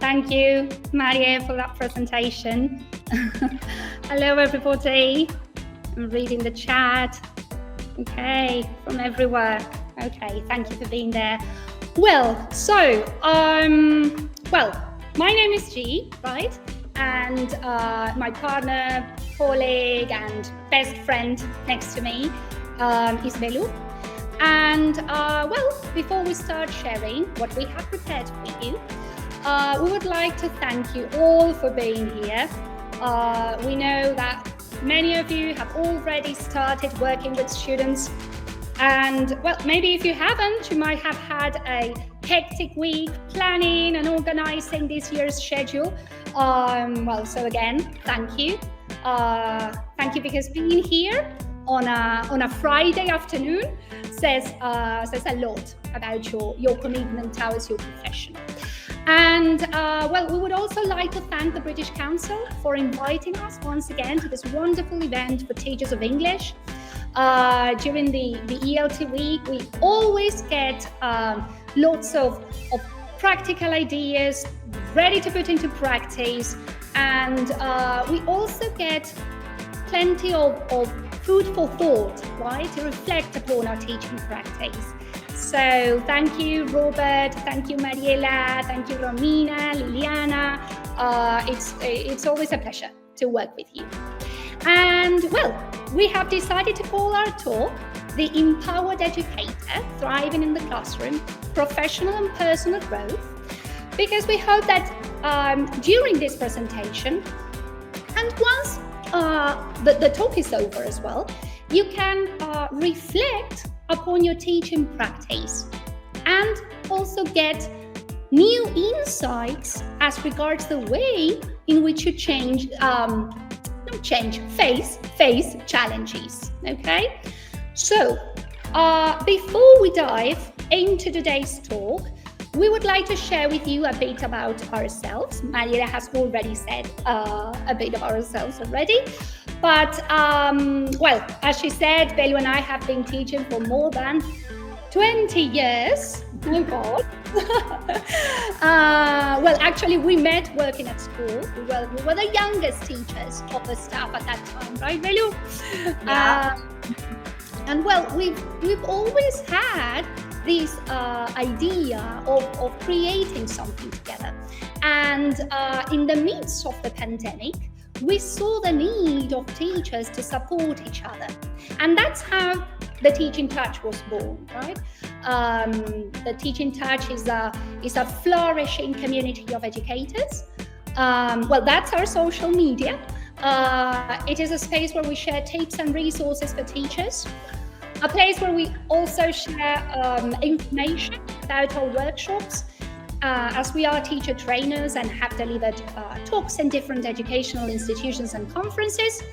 Thank you, Maria, for that presentation. Hello, everybody. I'm reading the chat. Okay, from everywhere. Okay, thank you for being there. Well, my name is G, right? And my partner, colleague, and best friend next to me is Belu. And before we start sharing what we have prepared for you, we would like to thank you all for being here. We know that many of you have already started working with students, and maybe if you haven't, you might have had a hectic week planning and organizing this year's schedule. So again, thank you. Thank you, because being here on a Friday afternoon says a lot about your commitment towards your profession. And we would also like to thank the British Council for inviting us once again to this wonderful event for teachers of English. During the ELT Week, we always get lots of practical ideas ready to put into practice, and we also get plenty of food for thought, right, to reflect upon our teaching practice. So thank you, Robert, thank you, Mariela, thank you, Romina, Liliana. It's always a pleasure to work with you. And we have decided to call our talk The Empowered Educator, Thriving in the Classroom, Professional and Personal Growth, because we hope that during this presentation, and once the talk is over as well, you can reflect upon your teaching practice and also get new insights as regards the way in which you face challenges. Okay, so before we dive into today's talk, we would like to share with you a bit about ourselves. Mariela has already said a bit about ourselves already. But, as she said, Belu and I have been teaching for more than 20 years. Oh, God. Actually, we met working at school. We were the youngest teachers of the staff at that time, right, Belu? Yeah. And we've always had this idea of creating something together. And in the midst of the pandemic, we saw the need of teachers to support each other. And that's how the Teaching Touch was born, right? The Teaching Touch is a flourishing community of educators. That's our social media. It is a space where we share tips and resources for teachers, a place where we also share information about our workshops, as we are teacher trainers and have delivered talks in different educational institutions and conferences.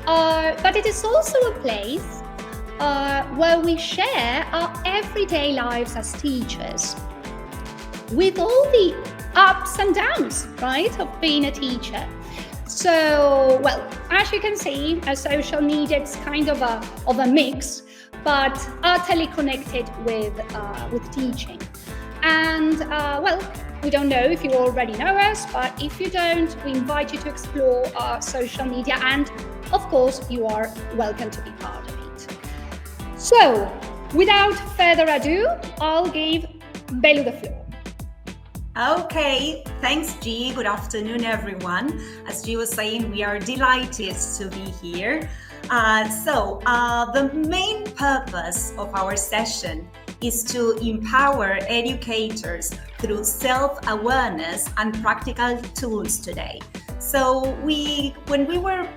But it is also a place where we share our everyday lives as teachers, with all the ups and downs, right, of being a teacher. So, as you can see, our social media is kind of a mix, but utterly connected with teaching. And we don't know if you already know us, but if you don't, we invite you to explore our social media, and of course, you are welcome to be part of it. So, without further ado, I'll give Belu the floor. Okay, thanks, G. Good afternoon, everyone. As G was saying, we are delighted to be here. The main purpose of our session is to empower educators through self-awareness and practical tools today. So when we were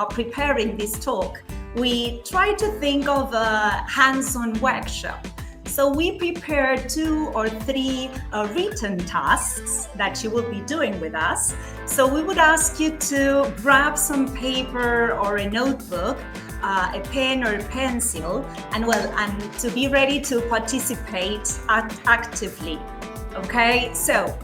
preparing this talk, we tried to think of a hands-on workshop. So we prepared 2 or 3 written tasks that you will be doing with us. So we would ask you to grab some paper or a notebook, a pen or a pencil, and to be ready to participate actively. Okay, so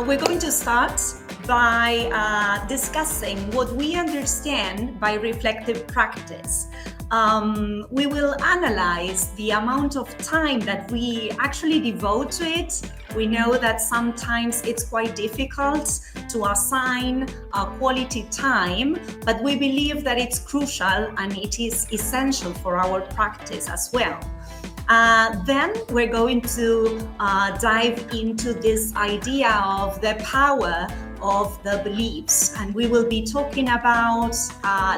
we're going to start by discussing what we understand by reflective practice. We will analyze the amount of time that we actually devote to it We know that sometimes it's quite difficult to assign quality time, but we believe that it's crucial and it is essential for our practice as well. Then we're going to dive into this idea of the power of the beliefs, and we will be talking about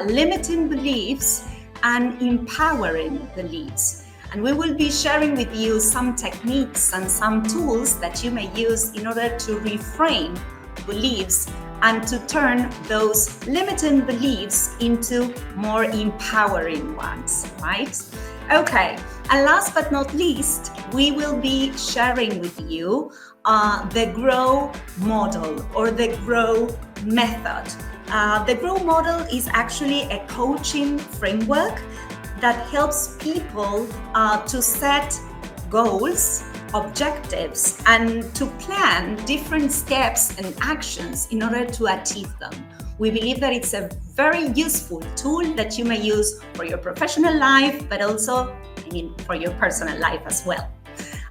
limiting beliefs and empowering beliefs. And we will be sharing with you some techniques and some tools that you may use in order to reframe beliefs and to turn those limiting beliefs into more empowering ones, right? Okay, and last but not least, we will be sharing with you the GROW model or the GROW method. The GROW model is actually a coaching framework that helps people to set goals, objectives, and to plan different steps and actions in order to achieve them. We believe that it's a very useful tool that you may use for your professional life, but also, for your personal life as well.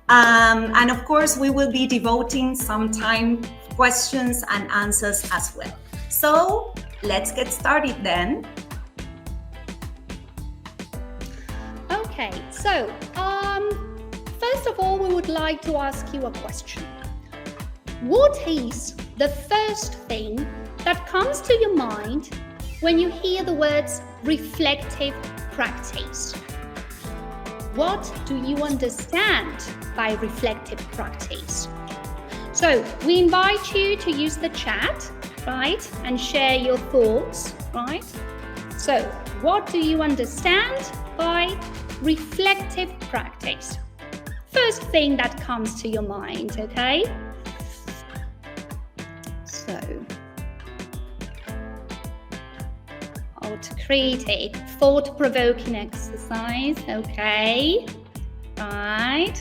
And of course, we will be devoting some time, questions and answers as well. So let's get started then. Okay, so first of all, we would like to ask you a question. What is the first thing that comes to your mind when you hear the words reflective practice? What do you understand by reflective practice? So we invite you to use the chat, right, and share your thoughts, right? So what do you understand by reflective practice? First thing that comes to your mind, okay? So, to create a thought-provoking exercise, okay, right,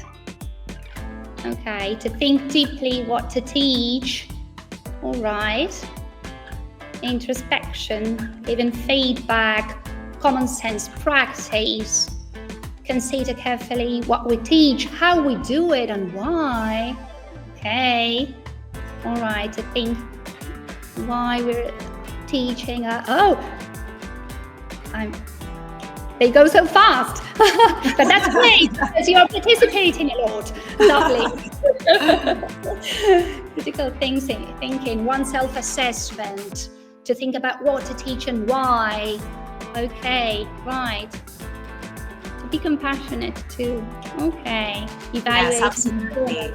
okay, to think deeply what to teach, all right, introspection, giving feedback, common sense practice, consider carefully what we teach, how we do it and why, okay, all right, to think why we're teaching, they go so fast, but that's great because you're participating a lot. Lovely. Critical thinking, one self-assessment, to think about what to teach and why. Okay, right. To be compassionate too. Okay, evaluate. Yes, absolutely.